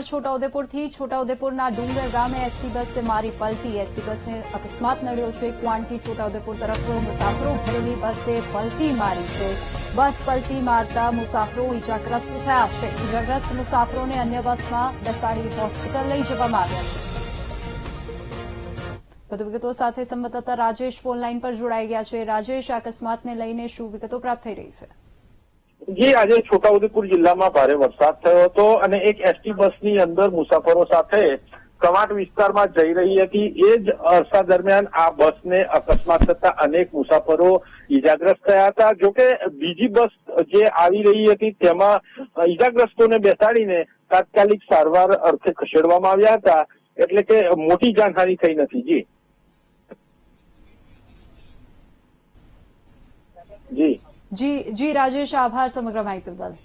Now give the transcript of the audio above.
છોટાઉદેપુરથી છોટાઉદેપુરના ડુંગર ગામે એસટી બસે મારી પલટી। એસટી બસને અકસ્માત નડ્યો છે। ક્વાંટથી છોટાઉદેપુર તરફ મુસાફરો ભરેલી બસે પલટી મારી છે। બસ પલટી મારતા મુસાફરો ઇજાગ્રસ્ત થયા છે। ઇજાગ્રસ્ત મુસાફરોને અન્ય બસમાં બેસાડી હોસ્પિટલ લઈ જવામાં આવ્યા છે। વધુ વિગતો સાથે સંવાદદાતા રાજેશ ફોન લાઈન પર જોડાઈ ગયા છે। રાજેશ, અકસ્માતને લઈને શું વિગતો પ્રાપ્ત થઈ રહી છે? જી, આજે છોટાઉદેપુર જિલ્લામાં ભારે વરસાદ થયો હતો અને એક એસટી બસની અંદર મુસાફરો સાથે કવાંટ વિસ્તારમાં જઈ રહી હતી। એ જ અરસા દરમિયાન આ બસને અકસ્માત થતા અનેક મુસાફરો ઇજાગ્રસ્ત થયા હતા। જોકે બીજી બસ જે આવી રહી હતી તેમાં ઇજાગ્રસ્તોને બેસાડીને તાત્કાલિક સારવાર અર્થે ખસેડવામાં આવ્યા હતા, એટલે કે મોટી જાનહાનિ થઈ નથી। જી રાજેશ, આભાર સમગ્ર માહિતી બદલ।